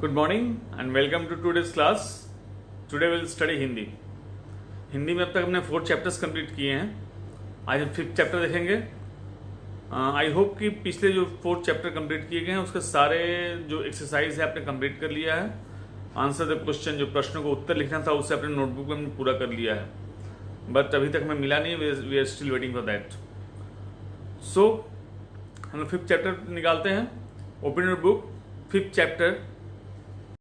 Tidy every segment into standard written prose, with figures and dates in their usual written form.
Good morning and welcome to today's class. Today will study Hindi. Hindi में अब तक हमने 4 चैप्टर्स कंप्लीट किए हैं। आज हम 5th चैप्टर देखेंगे। आई होप कि पिछले जो 4 चैप्टर कंप्लीट किए गए हैं उसके सारे जो एक्सरसाइज है आपने कंप्लीट कर लिया है। आंसर द क्वेश्चन, जो प्रश्नों को उत्तर लिखना था उससे अपने नोटबुक में हमने पूरा कर लिया है, बट अभी तक हमें मिला नहीं। We are still waiting for that. So हम लोग 5th चैप्टर निकालते हैं। Open your book, 5th chapter.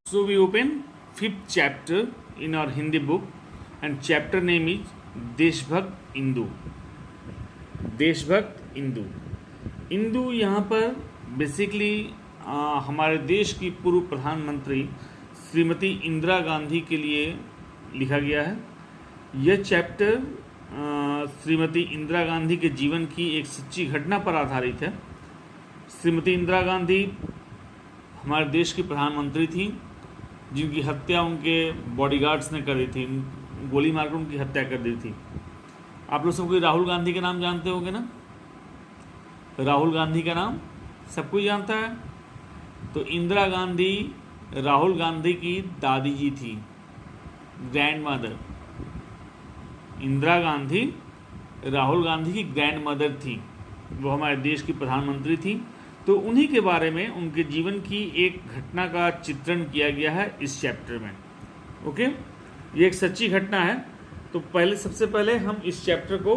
So we open 5th chapter in our Hindi book and chapter name is देशभक्त इंदु। देशभक्त इंदु। इंदु यहाँ पर बेसिकली हमारे देश की पूर्व प्रधानमंत्री श्रीमती इंदिरा गांधी के लिए लिखा गया है। यह चैप्टर श्रीमती इंदिरा गांधी के जीवन की एक सच्ची घटना पर आधारित है। श्रीमती इंदिरा गांधी हमारे देश की प्रधानमंत्री थी, जिनकी हत्या उनके बॉडीगार्ड्स ने कर दी थी, गोली मारकर उनकी हत्या कर दी थी। आप लोग सबको राहुल गांधी के नाम जानते होंगे ना? राहुल गांधी का नाम सब कोई जानता है। तो इंदिरा गांधी राहुल गांधी की दादी जी थी, ग्रैंड मदर। इंदिरा गांधी राहुल गांधी की ग्रैंड मदर थी, वो हमारे देश की प्रधानमंत्री थी। तो उन्हीं के बारे में, उनके जीवन की एक घटना का चित्रण किया गया है इस चैप्टर में। ओके, ये एक सच्ची घटना है। तो सबसे पहले हम इस चैप्टर को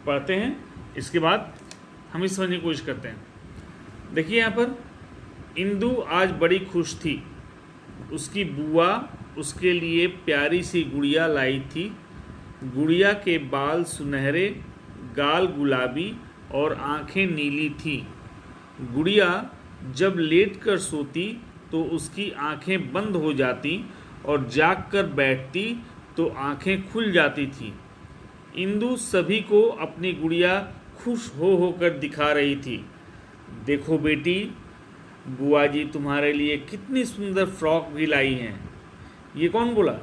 पढ़ते हैं, इसके बाद हम इस समझने की कोशिश करते हैं। देखिए यहाँ पर, इंदु आज बड़ी खुश थी। उसकी बुआ उसके लिए प्यारी सी गुड़िया लाई थी। गुड़िया के बाल सुनहरे, गाल गुलाबी और आंखें नीली थीं। गुड़िया जब लेटकर सोती तो उसकी आंखें बंद हो जाती और जागकर बैठती तो आंखें खुल जाती थी। इंदु सभी को अपनी गुड़िया खुश हो होकर दिखा रही थी। देखो बेटी, बुआ जी तुम्हारे लिए कितनी सुंदर फ्रॉक भी लाई हैं। ये कौन बोला?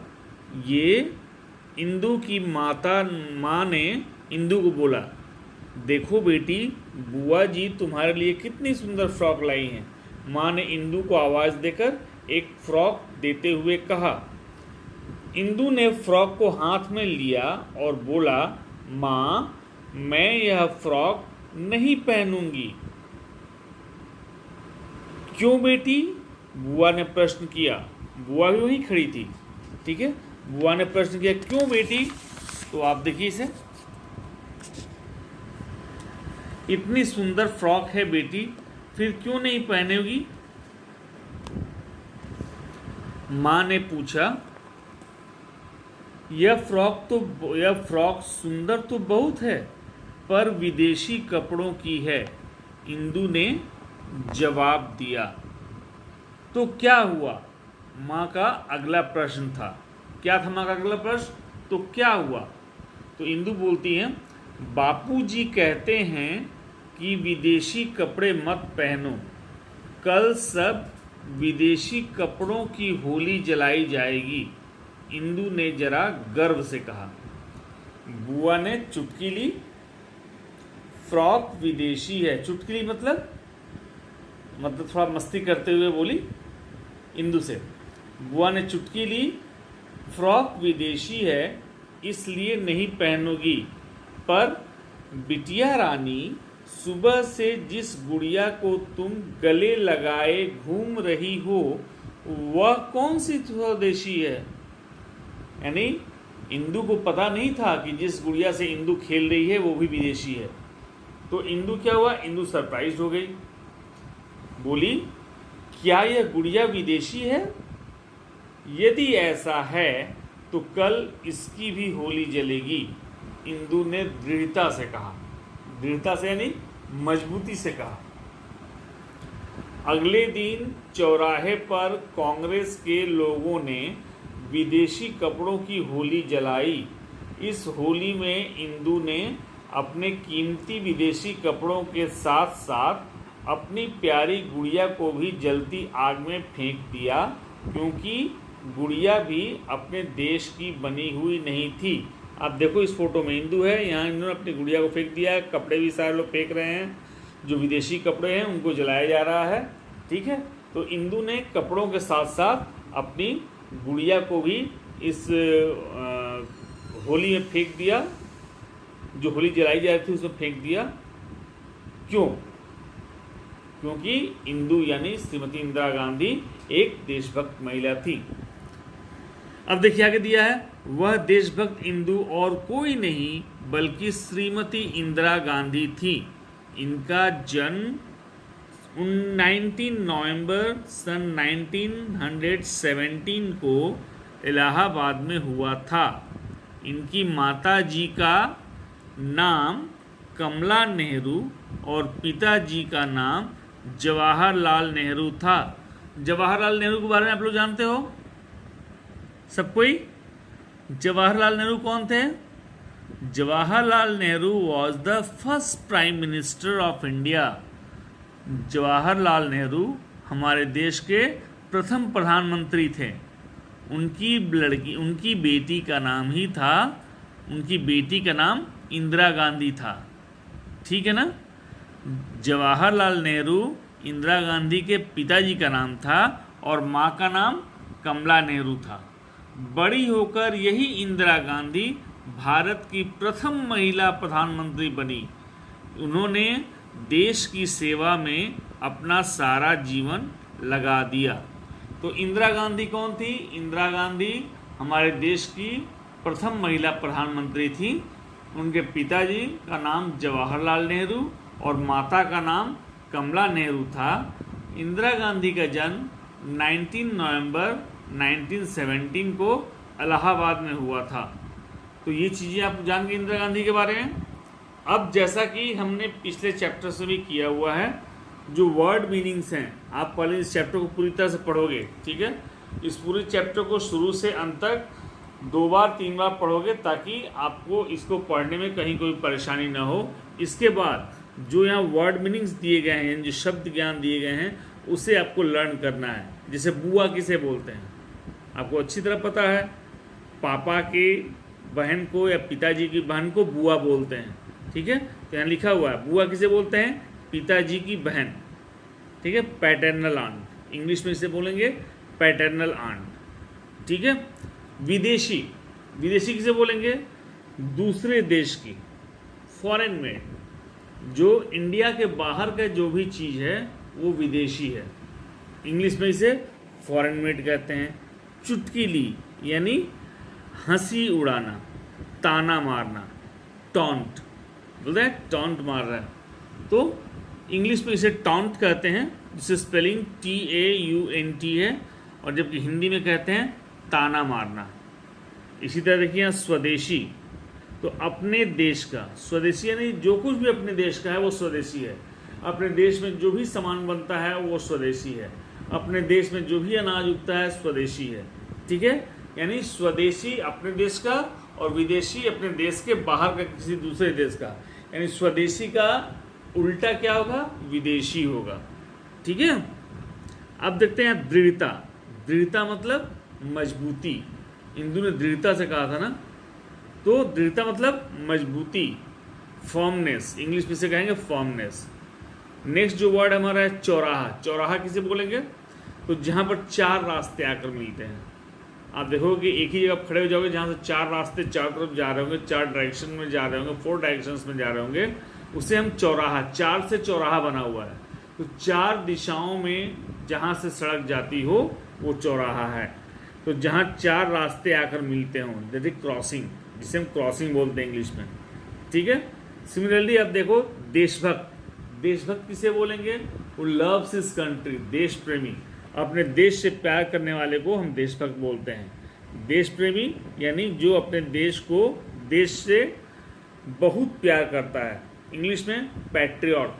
ये इंदु की माँ ने इंदु को बोला, देखो बेटी, बुआ जी तुम्हारे लिए कितनी सुंदर फ्रॉक लाई हैं। माँ ने इंदु को आवाज़ देकर एक फ्रॉक देते हुए कहा। इंदु ने फ्रॉक को हाथ में लिया और बोला, माँ, मैं यह फ्रॉक नहीं पहनूंगी। क्यों बेटी? बुआ ने प्रश्न किया। बुआ भी वहीं खड़ी थी, ठीक है। बुआ ने प्रश्न किया, क्यों बेटी? तो आप देखिए इसे, इतनी सुंदर फ्रॉक है बेटी, फिर क्यों नहीं पहनोगी? माँ ने पूछा। यह फ्रॉक सुंदर तो बहुत है, पर विदेशी कपड़ों की है, इंदु ने जवाब दिया। तो क्या हुआ? माँ का अगला प्रश्न था। क्या था माँ का अगला प्रश्न? तो क्या हुआ? तो इंदु बोलती है, बापूजी कहते हैं कि विदेशी कपड़े मत पहनो। कल सब विदेशी कपड़ों की होली जलाई जाएगी, इंदु ने जरा गर्व से कहा। बुआ ने चुटकी ली। फ्रॉक विदेशी है। चुटकी ली मतलब थोड़ा मस्ती करते हुए बोली इंदु से। बुआ ने चुटकी ली। फ्रॉक विदेशी है इसलिए नहीं पहनोगी, पर बिटिया रानी, सुबह से जिस गुड़िया को तुम गले लगाए घूम रही हो वह कौन सी स्वदेशी है? यानी इंदु को पता नहीं था कि जिस गुड़िया से इंदु खेल रही है वो भी विदेशी है। तो इंदु क्या हुआ? इंदु सरप्राइज हो गई। बोली, क्या यह गुड़िया विदेशी है? यदि ऐसा है तो कल इसकी भी होली जलेगी, इंदु ने दृढ़ता से कहा। दृढ़ता से यानी मजबूती से कहा। अगले दिन चौराहे पर कांग्रेस के लोगों ने विदेशी कपड़ों की होली जलाई। इस होली में इंदु ने अपने कीमती विदेशी कपड़ों के साथ साथ अपनी प्यारी गुड़िया को भी जलती आग में फेंक दिया, क्योंकि गुड़िया भी अपने देश की बनी हुई नहीं थी। आप देखो इस फोटो में इंदु है, यहाँ इन्होंने अपनी गुड़िया को फेंक दिया है। कपड़े भी सारे लोग फेंक रहे हैं, जो विदेशी कपड़े हैं उनको जलाया जा रहा है, ठीक है। तो इंदु ने कपड़ों के साथ साथ अपनी गुड़िया को भी इस होली में फेंक दिया, जो होली जलाई जा रही थी उसमें फेंक दिया। क्यों? क्योंकि इंदु यानी श्रीमती इंदिरा गांधी एक देशभक्त महिला थी। अब देखिए आगे दिया है, वह देशभक्त इंदु और कोई नहीं बल्कि श्रीमती इंदिरा गांधी थी। इनका जन्म 19 नवंबर सन 1917 को इलाहाबाद में हुआ था। इनकी माता जी का नाम कमला नेहरू और पिताजी का नाम जवाहरलाल नेहरू था। जवाहरलाल नेहरू के बारे में आप लोग जानते हो सब कोई? जवाहरलाल नेहरू कौन थे? Jawaharlal Nehru was the first prime minister of India. Jawaharlal Nehru हमारे देश के प्रथम प्रधानमंत्री थे। उनकी बेटी का नाम ही था, उनकी बेटी का नाम इंदिरा गांधी था। ठीक है ना? जवाहरलाल नेहरू इंदिरा गांधी के पिताजी का नाम था और माँ का नाम कमला नेहरू था। बड़ी होकर यही इंदिरा गांधी भारत की प्रथम महिला प्रधानमंत्री बनी। उन्होंने देश की सेवा में अपना सारा जीवन लगा दिया। तो इंदिरा गांधी कौन थी? इंदिरा गांधी हमारे देश की प्रथम महिला प्रधानमंत्री थी। उनके पिताजी का नाम जवाहरलाल नेहरू और माता का नाम कमला नेहरू था। इंदिरा गांधी का जन्म 19 नवंबर 1917 को इलाहाबाद में हुआ था। तो ये चीज़ें आप जान गए इंदिरा गांधी के बारे में। अब जैसा कि हमने पिछले चैप्टर से भी किया हुआ है, जो वर्ड मीनिंग्स हैं आप पहले इस चैप्टर को पूरी तरह से पढ़ोगे। ठीक है? इस पूरे चैप्टर को शुरू से अंत तक 2 बार 3 बार पढ़ोगे ताकि आपको इसको पढ़ने में कहीं कोई परेशानी ना हो। इसके बाद जो यहाँ वर्ड मीनिंग्स दिए गए हैं, जो शब्द ज्ञान दिए गए हैं, उसे आपको लर्न करना है। जैसे बुआ किसे बोलते हैं आपको अच्छी तरह पता है। पापा के बहन को या पिताजी की बहन को बुआ बोलते हैं। ठीक है? तो यहाँ लिखा हुआ है बुआ किसे बोलते हैं? पिताजी की बहन। ठीक है? पैटर्नल आंट, इंग्लिश में इसे बोलेंगे पैटर्नल आंट। ठीक है? विदेशी, विदेशी किसे बोलेंगे? दूसरे देश की, फॉरेन में, जो इंडिया के बाहर का जो भी चीज़ है वो विदेशी है। इंग्लिश में इसे फॉरेन मेड कहते हैं। चुटकीली यानी हंसी उड़ाना, ताना मारना, टॉन्ट, बोलते हैं टॉन्ट मार रहा है, तो इंग्लिश में इसे टॉन्ट कहते हैं, जिससे स्पेलिंग TAUNT है, और जबकि हिंदी में कहते हैं ताना मारना। इसी तरह देखिए यहाँ स्वदेशी, तो अपने देश का, स्वदेशी यानी जो कुछ भी अपने देश का है वो स्वदेशी है। अपने देश में जो भी सामान बनता है वो स्वदेशी है। अपने देश में जो भी अनाज उगता है स्वदेशी है। ठीक है? यानी स्वदेशी अपने देश का और विदेशी अपने देश के बाहर का किसी दूसरे देश का। यानी स्वदेशी का उल्टा क्या होगा? विदेशी होगा। ठीक है? अब देखते हैं दृढ़ता। दृढ़ता मतलब मजबूती। इंदु ने दृढ़ता से कहा था ना, तो दृढ़ता मतलब मजबूती, फॉर्मनेस, इंग्लिश में से कहेंगे फॉर्मनेस। नेक्स्ट जो वर्ड हमारा है चौराहा। चौराहा किसे बोलेंगे? तो जहाँ पर 4 रास्ते आकर मिलते हैं। आप देखोगे एक ही जगह खड़े हो जाओगे जहाँ से 4 रास्ते चारों तरफ जा रहे होंगे, 4 डायरेक्शन में जा रहे होंगे, 4 डायरेक्शंस में जा रहे होंगे, उसे हम चौराहा, 4 से चौराहा बना हुआ है। तो 4 दिशाओं में जहाँ से सड़क जाती हो वो चौराहा है। तो जहाँ 4 रास्ते आकर मिलते हों, दैट इज क्रॉसिंग, जिसे हम क्रॉसिंग बोलते हैं इंग्लिश में। ठीक है? सिमिलरली अब देखो देशभक्त। देशभक्त किसे बोलेंगे? वो लव्स हिज कंट्री, देश प्रेमी, अपने देश से प्यार करने वाले को हम देशभक्त बोलते हैं। देश प्रेमी यानी जो अपने देश को, देश से बहुत प्यार करता है। इंग्लिश में पैट्रियट,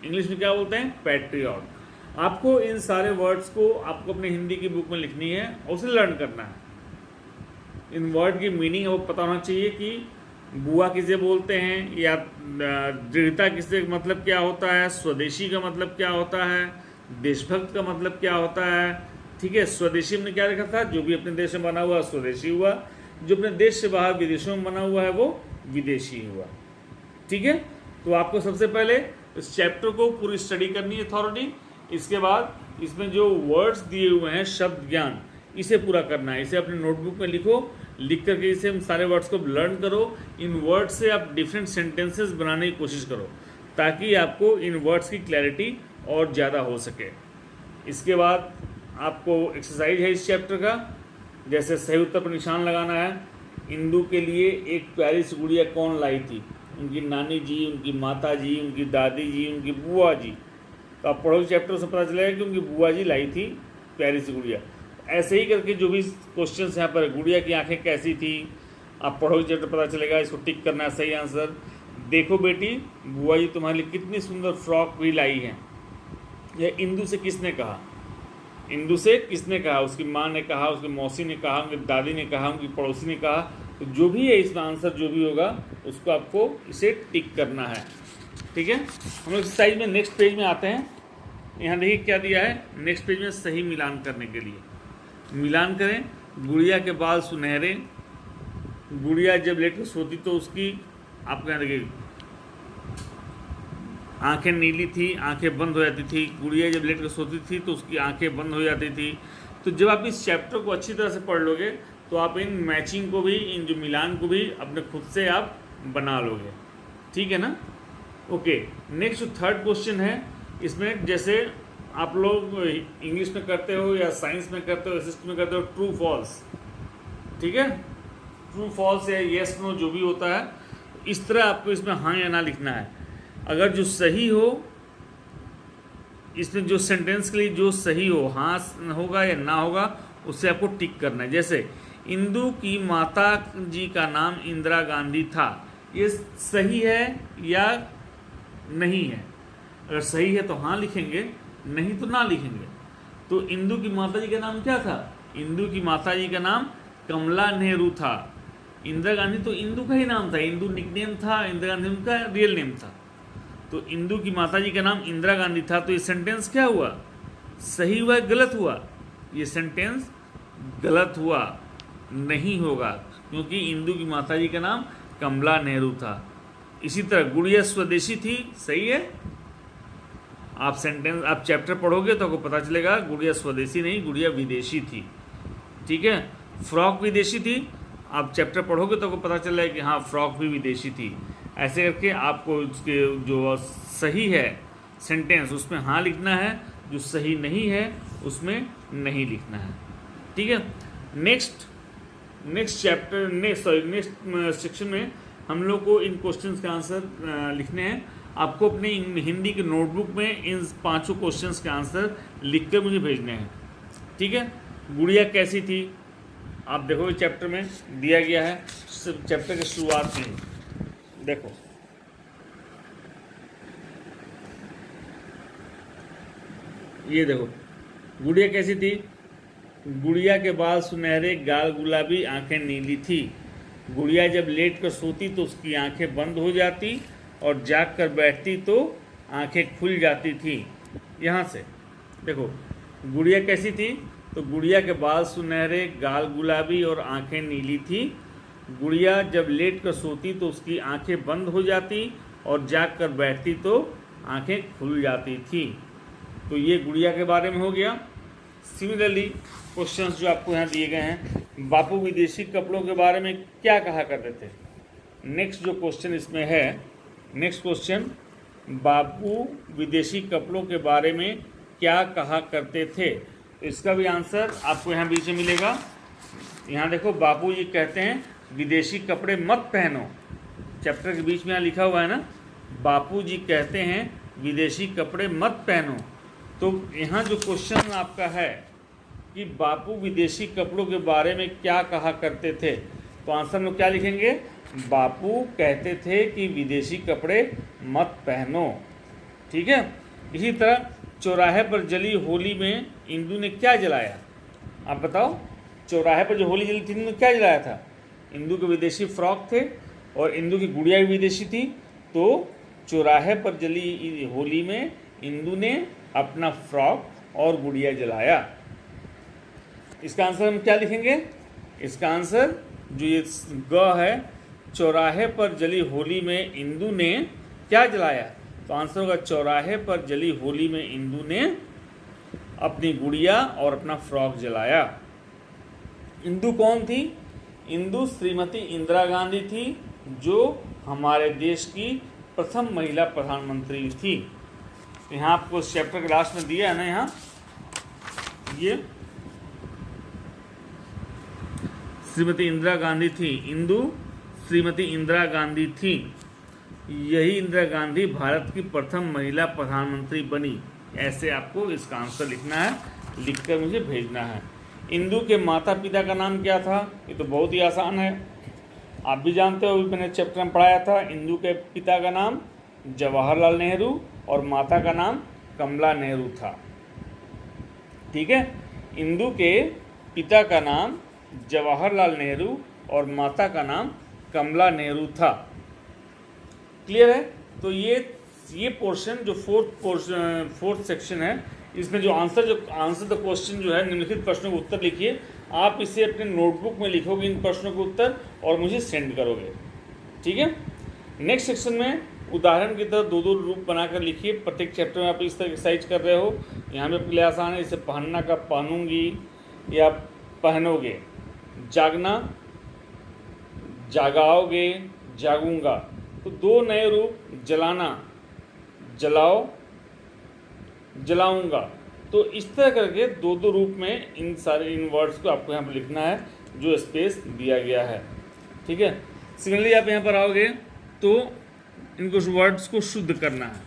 इंग्लिश में क्या बोलते हैं? पैट्रियट। आपको इन सारे वर्ड्स को आपको अपने हिंदी की बुक में लिखनी है और उसे लर्न करना है। इन वर्ड की मीनिंग आपको पता होना चाहिए कि बुआ किसे बोलते हैं, या दृढ़ता किसे मतलब क्या होता है, स्वदेशी का मतलब क्या होता है, देशभक्त का मतलब क्या होता है। ठीक है? स्वदेशी हमने क्या लिखा था? जो भी अपने देश में बना हुआ स्वदेशी हुआ, जो अपने देश से बाहर विदेशों में बना हुआ है वो विदेशी हुआ। ठीक है? तो आपको सबसे पहले इस चैप्टर को पूरी स्टडी करनी है थॉरली। इसके बाद इसमें जो वर्ड्स दिए हुए हैं शब्द ज्ञान, इसे पूरा करना है। इसे अपने नोटबुक में लिखो, लिख करके इसे हम सारे वर्ड्स को लर्न करो। इन वर्ड्स से आप डिफरेंट सेंटेंसेस बनाने की कोशिश करो ताकि आपको इन वर्ड्स की क्लैरिटी और ज़्यादा हो सके। इसके बाद आपको एक्सरसाइज है इस चैप्टर का, जैसे सही उत्तर पर निशान लगाना है। इंदु के लिए एक प्यारी सी गुड़िया कौन लाई थी? उनकी नानी जी, उनकी माता जी, उनकी दादी जी, उनकी बुआ जी। तो आप पढ़ोगे चैप्टर से पता चलेगा कि उनकी बुआ जी लाई थी प्यारी सी गुड़िया। ऐसे ही करके जो भी क्वेश्चन यहाँ पर, गुड़िया की आंखें कैसी थी, आप पढ़ोगे चैप्टर पता चलेगा। इसको टिक करना है सही आंसर। देखो बेटी, बुआ जी तुम्हारे लिए कितनी सुंदर फ्रॉक भी लाई है। यह इंदु से किसने कहा? इंदु से किसने कहा? उसकी माँ ने कहा, उसकी मौसी ने कहा, उनकी दादी ने कहा, उनकी पड़ोसी ने कहा। तो जो भी है इसमें आंसर जो भी होगा उसको आपको इसे टिक करना है। ठीक है, हम लोग एक्सरसाइज में नेक्स्ट पेज में आते हैं। यहाँ देखिए क्या दिया है नेक्स्ट पेज में, सही मिलान करने के लिए। मिलान करें। गुड़िया के बाल सुनहरे, गुड़िया जब लेट कर सोती तो उसकी, आपको यहाँ देखिए, आंखें नीली थी, आंखें बंद हो जाती थी। गुड़िया जब लेट कर सोती थी तो उसकी आंखें बंद हो जाती थी। तो जब आप इस चैप्टर को अच्छी तरह से पढ़ लोगे तो आप इन मैचिंग को भी, इन जो मिलान को भी अपने खुद से आप बना लोगे। ठीक है ना? ओके, नेक्स्ट जो थर्ड क्वेश्चन है, इसमें जैसे आप लोग इंग्लिश में करते हो या साइंस में करते हो, एसएसटी में करते हो, ट्रू फॉल्स। ठीक है, ट्रू फॉल्स या येस नो जो भी होता है, इस तरह आपको इसमें हाँ या ना लिखना है। अगर जो सही हो, इसमें जो सेंटेंस के लिए जो सही हो, हाँ होगा या ना होगा, उससे आपको टिक करना है। जैसे इंदु की माता जी का नाम इंदिरा गांधी था, ये सही है या नहीं है? अगर सही है तो हाँ लिखेंगे, नहीं तो ना लिखेंगे। तो इंदु की माता जी का नाम क्या था? इंदु की माता जी का नाम कमला नेहरू था। इंदिरा गांधी तो इंदु का ही नाम था, इंदु निकनेम था, इंदिरा गांधी उनका रियल नेम था। तो इंदु की माता जी का नाम इंदिरा गांधी था। तो ये सेंटेंस क्या हुआ? सही हुआ, गलत हुआ? ये सेंटेंस गलत हुआ, नहीं होगा, क्योंकि इंदु की माता जी का नाम कमला नेहरू था। इसी तरह गुड़िया स्वदेशी थी, सही है। आप आप चैप्टर पढ़ोगे तो आपको पता चलेगा गुड़िया स्वदेशी नहीं, गुड़िया विदेशी थी। ठीक है, फ्रॉक विदेशी थी, आप चैप्टर पढ़ोगे तो आपको पता चलेगा कि हाँ फ्रॉक भी विदेशी थी। ऐसे करके आपको उसके जो सही है सेंटेंस उसमें हाँ लिखना है, जो सही नहीं है उसमें नहीं लिखना है। ठीक है, नेक्स्ट सेक्शन में हम लोग को इन क्वेश्चंस के आंसर लिखने हैं। आपको अपने हिंदी के नोटबुक में इन 5 क्वेश्चंस के आंसर लिखकर मुझे भेजने हैं। ठीक है, गुड़िया कैसी थी आप देखो, चैप्टर में दिया गया है। चैप्टर की शुरुआत में देखो, ये देखो, गुड़िया कैसी थी? गुड़िया के बाल सुनहरे, गाल गुलाबी, आंखें नीली थी। गुड़िया जब लेट कर सोती तो उसकी आंखें बंद हो जाती और जाग कर बैठती तो आंखें खुल जाती थी। यहाँ से देखो, गुड़िया कैसी थी? तो गुड़िया के बाल सुनहरे, गाल गुलाबी और आंखें नीली थी। गुड़िया जब लेट कर सोती तो उसकी आंखें बंद हो जाती और जाग कर बैठती तो आंखें खुल जाती थी। तो ये गुड़िया के बारे में हो गया। सिमिलरली क्वेश्चंस जो आपको यहाँ दिए गए हैं, बापू विदेशी कपड़ों के बारे में क्या कहा करते थे? नेक्स्ट जो क्वेश्चन इसमें है, नेक्स्ट क्वेश्चन, बापू विदेशी कपड़ों के बारे में क्या कहा करते थे? तो इसका भी आंसर आपको यहाँ बीच में मिलेगा। यहाँ देखो, बापू जी कहते हैं विदेशी कपड़े मत पहनो। चैप्टर के बीच में यहाँ लिखा हुआ है ना, बापू जी कहते हैं विदेशी कपड़े मत पहनो। तो यहाँ जो क्वेश्चन आपका है कि बापू विदेशी कपड़ों के बारे में क्या कहा करते थे, तो आंसर में क्या लिखेंगे? बापू कहते थे कि विदेशी कपड़े मत पहनो। ठीक है, इसी तरह चौराहे पर जली होली में इंदु ने क्या जलाया? आप बताओ, चौराहे पर जो होली जली थी, इंदु ने क्या जलाया था? इंदु के विदेशी फ्रॉक थे और इंदु की गुड़िया भी विदेशी थी। तो चौराहे पर जली होली में इंदु ने अपना फ्रॉक और गुड़िया जलाया। इसका आंसर हम क्या लिखेंगे? इसका आंसर जो ये ग है, चौराहे पर जली होली में इंदु ने क्या जलाया? तो आंसर होगा चौराहे पर जली होली में इंदु ने अपनी गुड़िया और अपना फ्रॉक जलाया। इंदु कौन थी? इंदु श्रीमती इंदिरा गांधी थी, जो हमारे देश की प्रथम महिला प्रधानमंत्री थी। यहाँ आपको इस चैप्टर के लास्ट में दिया है ना, यहाँ ये श्रीमती इंदिरा गांधी थी, इंदु श्रीमती इंदिरा गांधी थी, यही इंदिरा गांधी भारत की प्रथम महिला प्रधानमंत्री बनी। ऐसे आपको इसका आंसर लिखना है, लिखकर मुझे भेजना है। इंदु के माता पिता का नाम क्या था? ये तो बहुत ही आसान है, आप भी जानते हो, मैंने चैप्टर में पढ़ाया था। इंदु के पिता का नाम जवाहरलाल नेहरू और माता का नाम कमला नेहरू था। ठीक है, इंदु के पिता का नाम जवाहरलाल नेहरू और माता का नाम कमला नेहरू था। क्लियर है? तो ये पोर्शन जो फोर्थ सेक्शन है, इसमें जो आंसर द क्वेश्चन जो है, निम्नलिखित प्रश्नों के उत्तर लिखिए। आप इसे अपने नोटबुक में लिखोगे इन प्रश्नों के उत्तर और मुझे सेंड करोगे। ठीक है, नेक्स्ट सेक्शन में उदाहरण की तरह 2-2 रूप बनाकर लिखिए। प्रत्येक चैप्टर में आप इस तरह एक्सरसाइज कर रहे हो। यहाँ पे पहले आसान है, इसे पहनना का पहनूंगी या पहनोगे, जागना जागाओगे, जागूंगा। तो 2 नए रूप, जलाना जलाओ, जलाऊंगा। तो इस तरह करके 2-2 रूप में इन वर्ड्स को आपको यहाँ पर लिखना है, जो स्पेस दिया गया है। ठीक है, सिमिलरली आप यहाँ पर आओगे तो इनको वर्ड्स को शुद्ध करना है,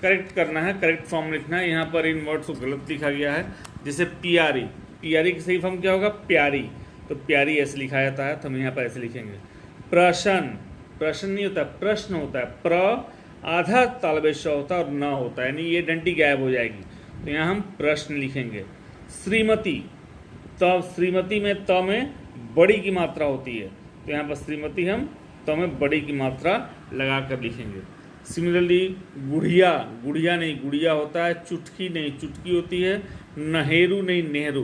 करेक्ट करना है, करेक्ट फॉर्म लिखना है। यहाँ पर इन वर्ड्स को गलत लिखा गया है, जैसे प्यारी, प्यारी की सही फॉर्म क्या होगा? प्यारी। तो प्यारी ऐसे लिखा जाता है, तो हम यहाँ पर ऐसे लिखेंगे। प्रश्न, प्रश्न नहीं होता, प्रश्न होता है। प्र आधा तालबेश होता है और न होता है, यानी ये डंडी गायब हो जाएगी, तो यहाँ हम प्रश्न लिखेंगे। श्रीमती, तब श्रीमती में त में बड़ी की मात्रा होती है, तो यहाँ पर श्रीमती हम त में बड़ी की मात्रा लगा कर लिखेंगे। सिमिलरली गुड़िया, गुड़िया नहीं गुड़िया होता है, चुटकी नहीं चुटकी होती है, नहेरू नहीं नेहरू।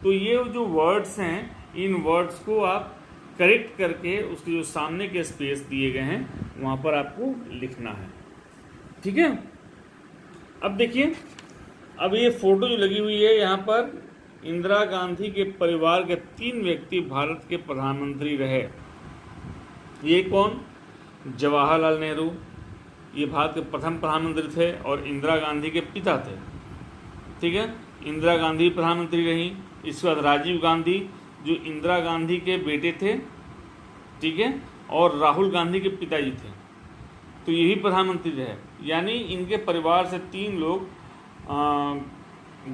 तो ये जो वर्ड्स हैं, इन वर्ड्स को आप करेक्ट करके उसके जो सामने के स्पेस दिए गए हैं वहाँ पर आपको लिखना है। ठीक है, अब देखिए, अब ये फोटो जो लगी हुई है यहाँ पर, इंदिरा गांधी के परिवार के 3 व्यक्ति भारत के प्रधानमंत्री रहे। ये कौन? जवाहरलाल नेहरू, ये भारत के प्रथम प्रधानमंत्री थे और इंदिरा गांधी के पिता थे। ठीक है, इंदिरा गांधी प्रधानमंत्री रही। इसके बाद राजीव गांधी, जो इंदिरा गांधी के बेटे थे, ठीक है, और राहुल गांधी के पिताजी थे, तो ये भी प्रधानमंत्री रहे। यानी इनके परिवार से 3 लोग,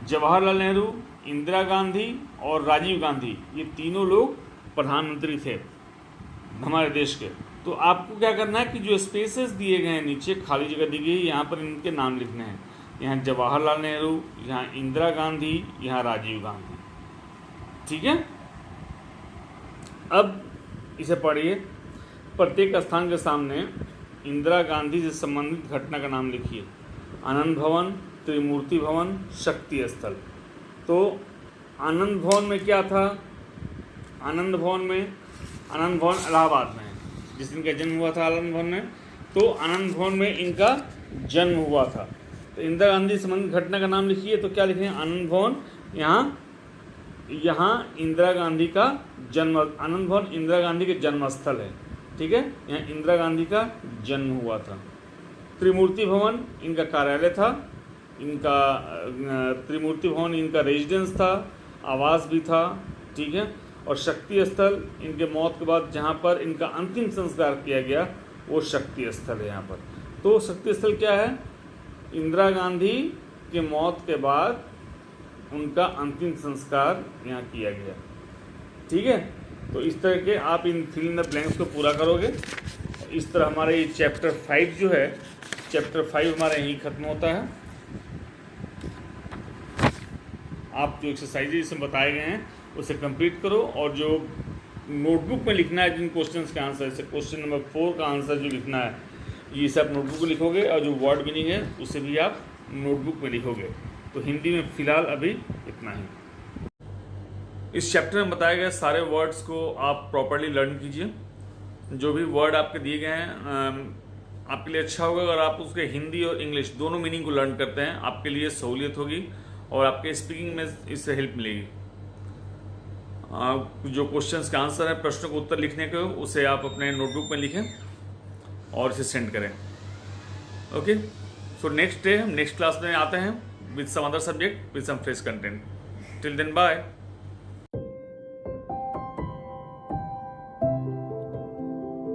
जवाहरलाल नेहरू, इंदिरा गांधी और राजीव गांधी, ये तीनों लोग प्रधानमंत्री थे हमारे देश के। तो आपको क्या करना है कि जो स्पेसेस दिए गए हैं, नीचे खाली जगह दी गई है, यहाँ पर इनके नाम लिखने हैं। यहाँ जवाहरलाल नेहरू, यहाँ इंदिरा गांधी, यहाँ राजीव गांधी। ठीक है, अब इसे पढ़िए। प्रत्येक स्थान के सामने इंदिरा गांधी से संबंधित घटना का नाम लिखिए। आनंद भवन, त्रिमूर्ति भवन, शक्ति स्थल। तो आनंद भवन में क्या था? आनंद भवन इलाहाबाद में है, जिस दिन का जन्म हुआ था आनंद भवन में, तो आनंद भवन में इनका जन्म हुआ था। तो इंदिरा गांधी से संबंधित घटना का नाम लिखिए। तो क्या लिखेंगे? आनंद भवन। यहाँ इंदिरा गांधी का जन्म, आनंद भवन इंदिरा गांधी के जन्म स्थल है। ठीक है, यहाँ इंदिरा गांधी का जन्म हुआ था। त्रिमूर्ति भवन इनका कार्यालय था, इनका त्रिमूर्ति भवन इनका रेजिडेंस था, आवास भी था। ठीक है, और शक्ति स्थल इनके मौत के बाद जहाँ पर इनका अंतिम संस्कार किया गया वो शक्ति स्थल है यहाँ पर। तो शक्ति स्थल क्या है? इंदिरा गांधी के मौत के बाद उनका अंतिम संस्कार यहाँ किया गया। ठीक है, तो इस तरह के आप इन फिल इन द ब्लैंक्स को पूरा करोगे। इस तरह हमारे ये चैप्टर 5 जो है, चैप्टर 5 हमारा यहीं खत्म होता है। आप जो एक्सरसाइजेज इसमें बताए गए हैं उसे कंप्लीट करो, और जो नोटबुक में लिखना है जिन क्वेश्चंस के आंसर, जैसे क्वेश्चन नंबर 4 का आंसर जो लिखना है, ये सब नोटबुक में लिखोगे, और जो वर्ड मीनिंग है उसे भी आप नोटबुक में लिखोगे। तो हिंदी में फ़िलहाल अभी इतना ही। इस चैप्टर में बताए गए सारे वर्ड्स को आप प्रॉपर्ली लर्न कीजिए। जो भी वर्ड आपके दिए गए हैं आपके लिए अच्छा होगा अगर आप उसके हिंदी और इंग्लिश दोनों मीनिंग को लर्न करते हैं, आपके लिए सहूलियत होगी। और आपके स्पीकिंग में इससे हेल्प मिलेगी। जो क्वेश्चंस के आंसर है, प्रश्नों को उत्तर लिखने के, उसे आप अपने नोटबुक में लिखें और इसे सेंड करें। ओके, सो नेक्स्ट डे हम नेक्स्ट क्लास में आते हैं with some other subject with some fresh content. Till then bye.